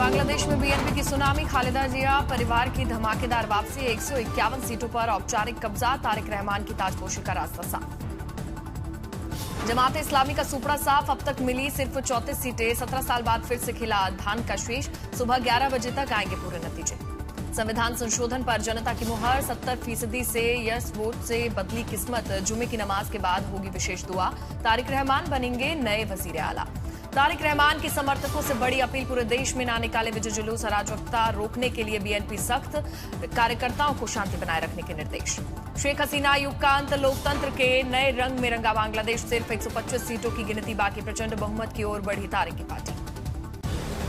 बांग्लादेश में बीएनपी की सुनामी, खालिदा जिया परिवार की धमाकेदार वापसी, 151 सीटों पर औपचारिक कब्जा, तारिक रहमान की ताजपोशी का रास्ता साफ। जमात इस्लामी का सुपड़ा साफ, अब तक मिली सिर्फ 34 सीटें, 17 साल बाद फिर से खिला धान का शीश, सुबह 11 बजे तक आएंगे पूरे नतीजे। संविधान संशोधन पर जनता की मुहर, 70% से यस वोट से बदली किस्मत, जुमे की नमाज के बाद होगी विशेष दुआ, तारिक रहमान बनेंगे नए वजीर आला। तारिक रहमान के समर्थकों से बड़ी अपील, पूरे देश में ना निकाले विजय जुलूस, अराजकता रोकने के लिए बीएनपी सख्त, कार्यकर्ताओं को शांति बनाए रखने के निर्देश। शेख हसीना युग का अंत, लोकतंत्र के नए रंग में रंगा बांग्लादेश, सिर्फ 125 सीटों की गिनती बाकी, प्रचंड बहुमत की ओर बढ़ी तारिक की पार्टी।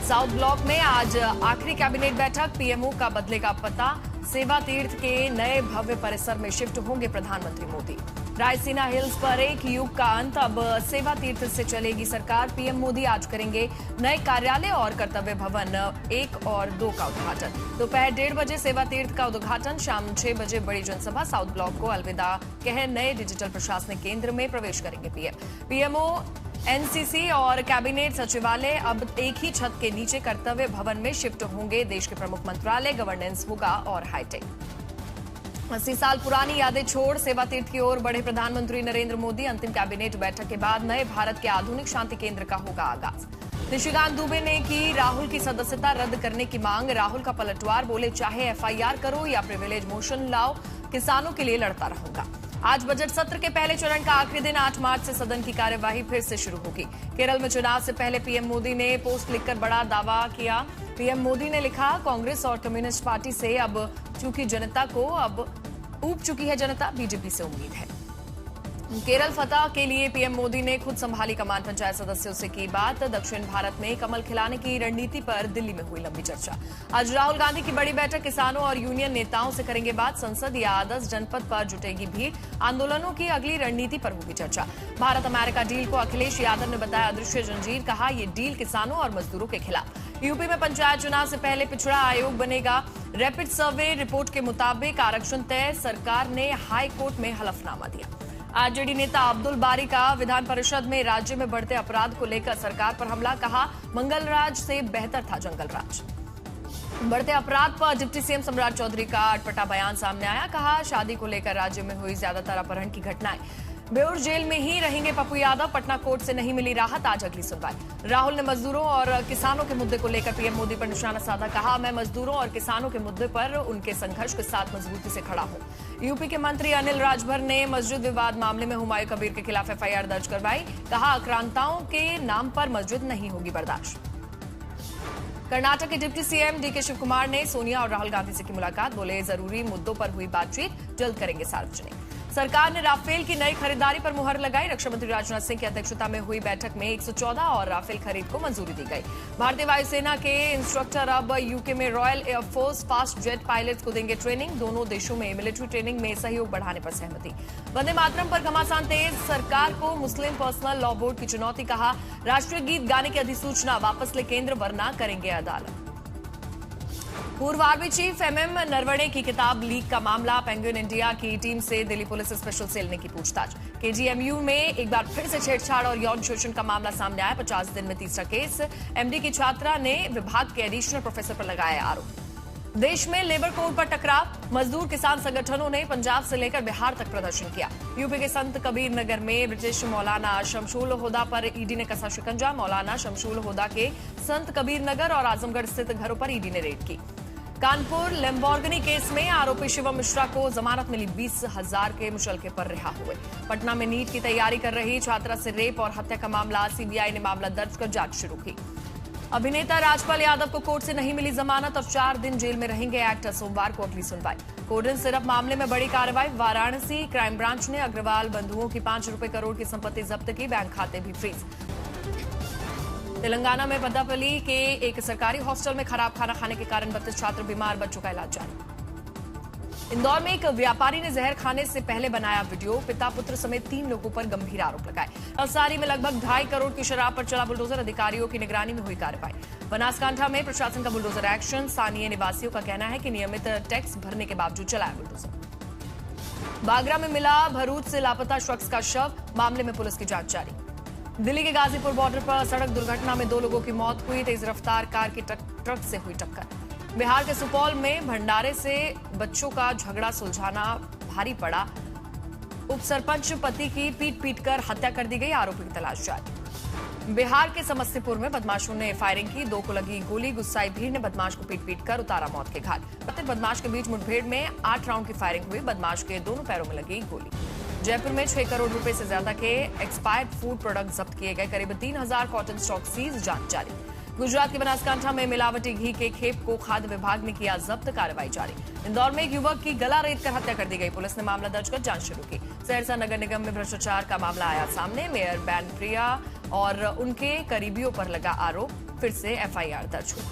साउथ ब्लॉक में आज आखिरी कैबिनेट बैठक, पीएमओ का बदलेगा पता, सेवा तीर्थ के नए भव्य परिसर में शिफ्ट होंगे प्रधानमंत्री मोदी। रायसीना हिल्स पर एक युग का अंत, अब सेवा तीर्थ से चलेगी सरकार, पीएम मोदी आज करेंगे नए कार्यालय और कर्तव्य भवन 1 और 2 का उद्घाटन। दोपहर 1:30 बजे सेवा तीर्थ का उद्घाटन, शाम 6 बजे बड़ी जनसभा, साउथ ब्लॉक को अलविदा कह नए डिजिटल प्रशासनिक केंद्र में प्रवेश करेंगे पीएम। पीएमओ, एनसीसी और कैबिनेट सचिवालय अब एक ही छत के नीचे कर्तव्य भवन में शिफ्ट होंगे, देश के प्रमुख मंत्रालय, गवर्नेंस होगा और हाईटेक। 80 साल पुरानी यादें छोड़ सेवा तीर्थ की ओर बढ़े प्रधानमंत्री नरेंद्र मोदी, अंतिम कैबिनेट बैठक के बाद नए भारत के आधुनिक शांति केंद्र का होगा आगाज। निशिकांत दुबे ने की राहुल की सदस्यता रद्द करने की मांग, राहुल का पलटवार, बोले चाहे एफआईआर करो या प्रिविलेज मोशन लाओ, किसानों के लिए लड़ता रहूंगा। आज बजट सत्र के पहले चरण का आखिरी दिन, 8 मार्च से सदन की कार्यवाही फिर से शुरू होगी। केरल में चुनाव से पहले पीएम मोदी ने पोस्ट लिखकर बड़ा दावा किया। पीएम मोदी ने लिखा, कांग्रेस और कम्युनिस्ट पार्टी से अब चूंकि जनता को अब ऊब चुकी है जनता, बीजेपी से उम्मीद है। केरल फतह के लिए पीएम मोदी ने खुद संभाली कमान, पंचायत सदस्यों से की बात। दक्षिण भारत में कमल खिलाने की रणनीति पर दिल्ली में हुई लंबी चर्चा। आज राहुल गांधी की बड़ी बैठक, किसानों और यूनियन नेताओं से करेंगे बात, संसद या 10 जनपद पर जुटेगी भीड़, आंदोलनों की अगली रणनीति पर होगी चर्चा। भारत अमेरिका डील को अखिलेश यादव ने बताया अदृश्य जंजीर, कहा ये डील किसानों और मजदूरों के खिलाफ। यूपी में पंचायत चुनाव से पहले पिछड़ा आयोग बनेगा, रैपिड सर्वे रिपोर्ट के मुताबिक आरक्षण तय, सरकार ने हाई कोर्ट में हलफनामा दिया। आरजेडी नेता अब्दुल बारी का विधान परिषद में राज्य में बढ़ते अपराध को लेकर सरकार पर हमला, कहा मंगल राज से बेहतर था जंगल राज। बढ़ते अपराध पर डिप्टी सीएम सम्राट चौधरी का अटपटा बयान सामने आया, कहा शादी को लेकर राज्य में हुई ज्यादातर अपहरण की घटनाएं, बेउर जेल में ही रहेंगे पप्पू यादव, पटना कोर्ट से नहीं मिली राहत, आज अगली सुनवाई। राहुल ने मजदूरों और किसानों के मुद्दे को लेकर पीएम मोदी पर निशाना साधा, कहा मैं मजदूरों और किसानों के मुद्दे पर उनके संघर्ष के साथ मजबूती से खड़ा हूं। यूपी के मंत्री अनिल राजभर ने मस्जिद विवाद मामले में हुमायूं कबीर के खिलाफ एफआईआर दर्ज करवाई, कहा आक्रांताओं के नाम पर मस्जिद नहीं होगी बर्दाश्त। कर्नाटक के डिप्टी सीएम डीके शिव कुमार ने सोनिया और राहुल गांधी से की मुलाकात, बोले जरूरी मुद्दों पर हुई बातचीत, जल्द करेंगे सार्वजनिक। सरकार ने राफेल की नई खरीदारी पर मुहर लगाई, रक्षा मंत्री राजनाथ सिंह की अध्यक्षता में हुई बैठक में 114 और राफेल खरीद को मंजूरी दी गई। भारतीय वायुसेना के इंस्ट्रक्टर अब यूके में royal air force fast jet pilots को देंगे ट्रेनिंग, दोनों देशों में मिलिट्री ट्रेनिंग में सहयोग बढ़ाने पर सहमति। वंदे मातरम पर घमासान तेज, सरकार को मुस्लिम पर्सनल लॉ बोर्ड की चुनौती, कहा राष्ट्रीय गीत गाने की अधिसूचना वापस ले केंद्र, वरना करेंगे अदालत। पूर्व आर्मी चीफ एमएम नरवणे की किताब लीक का मामला, पेंगुइन इंडिया की टीम से दिल्ली पुलिस स्पेशल सेल ने की पूछताछ। केजीएमयू में एक बार फिर से छेड़छाड़ और यौन शोषण का मामला सामने आया, 50 दिन में तीसरा केस, एमडी की छात्रा ने विभाग के एडिशनल प्रोफेसर पर लगाया आरोप। देश में लेबर कोड पर टकराव, मजदूर किसान संगठनों ने पंजाब से लेकर बिहार तक प्रदर्शन किया। यूपी के संत कबीर नगर में ब्रिटिश मौलाना शमशुल हुदा पर ईडी ने कसा शिकंजा, मौलाना शमशुल हुदा के संत कबीर नगर और आजमगढ़ स्थित घरों पर ईडी ने रेड की। कानपुर लैम्बोर्गिनी केस में आरोपी शिवम मिश्रा को जमानत मिली, 20,000 के मुचलके पर रिहा हुए। पटना में नीट की तैयारी कर रही छात्रा से रेप और हत्या का मामला, सीबीआई ने मामला दर्ज कर जांच शुरू की। अभिनेता राजपाल यादव को कोर्ट से नहीं मिली जमानत और 4 दिन जेल में रहेंगे एक्टर, सोमवार को अगली सुनवाई। कोल्डन सिरप मामले में बड़ी कार्रवाई, वाराणसी क्राइम ब्रांच ने अग्रवाल बंधुओं की 5 रुपए करोड़ की संपत्ति जब्त की, बैंक खाते भी फ्रीज। तेलंगाना में पद्दापल्ली के एक सरकारी हॉस्टल में खराब खाना खाने के कारण 32 छात्र बीमार, बच्चों का इलाज जारी। इंदौर में एक व्यापारी ने जहर खाने से पहले बनाया वीडियो, पिता पुत्र समेत 3 लोगों पर गंभीर आरोप लगाए। नवसारी में लगभग 2.5 करोड़ की शराब पर चला बुलडोजर, अधिकारियों की निगरानी में हुई कार्रवाई। बनासकांठा में प्रशासन का बुलडोजर एक्शन, स्थानीय निवासियों का कहना है कि नियमित टैक्स भरने के बावजूद चलाया बुलडोजर। बागरा में मिला भरूच से लापता शख्स का शव, मामले में पुलिस की जांच जारी। दिल्ली के गाजीपुर बॉर्डर पर सड़क दुर्घटना में 2 लोगों की मौत हुई। तेज रफ्तार कार की ट्रक से हुई टक्कर। बिहार के सुपौल में भंडारे से बच्चों का झगड़ा सुलझाना भारी पड़ा। उप सरपंच पति की पीट कर हत्या कर दी गई, आरोपी की तलाश जारी। बिहार के समस्तीपुर में बदमाशों ने फायरिंग की, 2 को लगी गोली। गुस्साई भीड़ ने बदमाश को पीट कर उतारा मौत के घाट। प्रत्येक बदमाश के बीच मुठभेड़ में 8 राउंड की फायरिंग हुई। बदमाश के दोनों पैरों में लगी गोली। जयपुर में 6 करोड़ रुपए से ज्यादा के एक्सपायर्ड फूड प्रोडक्ट जब्त किए गए। करीब 3000 कॉटन स्टॉक सीज, जांच जारी। गुजरात के बनासकांठा में मिलावटी घी के खेप को खाद्य विभाग ने किया जब्त, कार्रवाई जारी। इंदौर में एक युवक की गला रेत कर हत्या कर दी गई। पुलिस ने मामला दर्ज कर जांच शुरू की। सहरसा नगर निगम में भ्रष्टाचार का मामला आया सामने। मेयर बैनप्रिया और उनके करीबियों पर लगा आरोप, फिर से एफआईआर दर्ज हुई।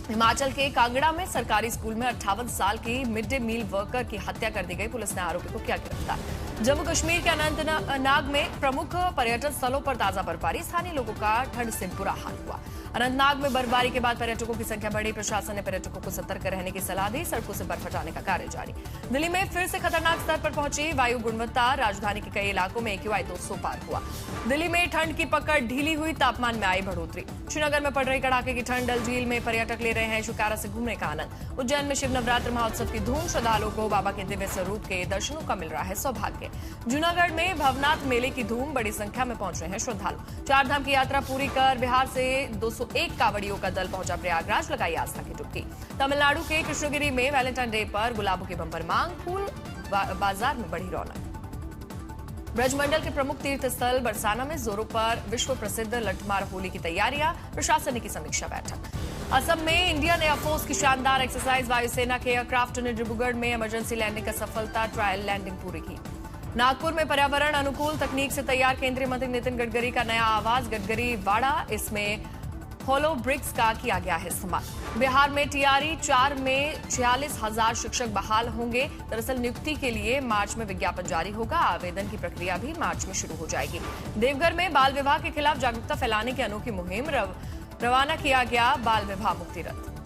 हिमाचल के कांगड़ा में सरकारी स्कूल में 58 साल की मिड डे मील वर्कर की हत्या कर दी गई। पुलिस ने आरोपी को किया गिरफ्तार। जम्मू कश्मीर के अनंतनाग में प्रमुख पर्यटन स्थलों पर ताजा बर्फबारी। स्थानीय लोगों का ठंड से बुरा हाल हुआ। अनंतनाग में बर्फबारी के बाद पर्यटकों की संख्या बढ़ी। प्रशासन ने पर्यटकों को सतर्क रहने की सलाह दी। सड़कों से बर्फ हटाने का कार्य जारी। दिल्ली में फिर से खतरनाक स्तर पर पहुंची वायु गुणवत्ता। राजधानी के कई इलाकों में AQI 200 पार हुआ। दिल्ली में ठंड की पकड़ ढीली हुई, तापमान में आई बढ़ोतरी। श्रीनगर में पड़ रही कड़ाके की ठंड। डल झील में पर्यटक ले रहे हैं शिकारा से घूमने का आनंद। उज्जैन में शिव नवरात्र महोत्सव की धूम। श्रद्धालुओं को बाबा के दिव्य स्वरूप के दर्शनों का मिल रहा है सौभाग्य। जूनागढ़ में भवनाथ मेले की धूम, बड़ी संख्या में पहुंच रहे हैं श्रद्धालु। 4 धाम की यात्रा पूरी कर बिहार से 201 कांवड़ियों का दल पहुंचा प्रयागराज, लगाई आस्था की डुबकी। तमिलनाडु के कृष्णगिरी में वैलेंटाइन डे पर गुलाबों की बंपर मांग, फूल बाजार में बढ़ी रौनक। ब्रजमंडल के प्रमुख तीर्थ स्थल बरसाना में जोरों पर विश्व प्रसिद्ध लठमार होली की तैयारियां, प्रशासन ने की समीक्षा बैठक। असम में इंडियन एयरफोर्स की शानदार एक्सरसाइज। वायुसेना के एयरक्राफ्ट ने डिब्रूगढ़ में इमरजेंसी लैंडिंग का सफलता ट्रायल लैंडिंग पूरी की। नागपुर में पर्यावरण अनुकूल तकनीक से तैयार केंद्रीय मंत्री नितिन गडकरी का नया आवास, गडकरी वाड़ा। इसमें होलो ब्रिक्स का किया गया है इस्तेमाल। बिहार में TRE 4 में 46,000 शिक्षक बहाल होंगे। दरअसल नियुक्ति के लिए मार्च में विज्ञापन जारी होगा। आवेदन की प्रक्रिया भी मार्च में शुरू हो जाएगी। देवघर में बाल विवाह के खिलाफ जागरूकता फैलाने की अनोखी मुहिम, रवाना किया गया बाल विवाह मुक्ति रथ।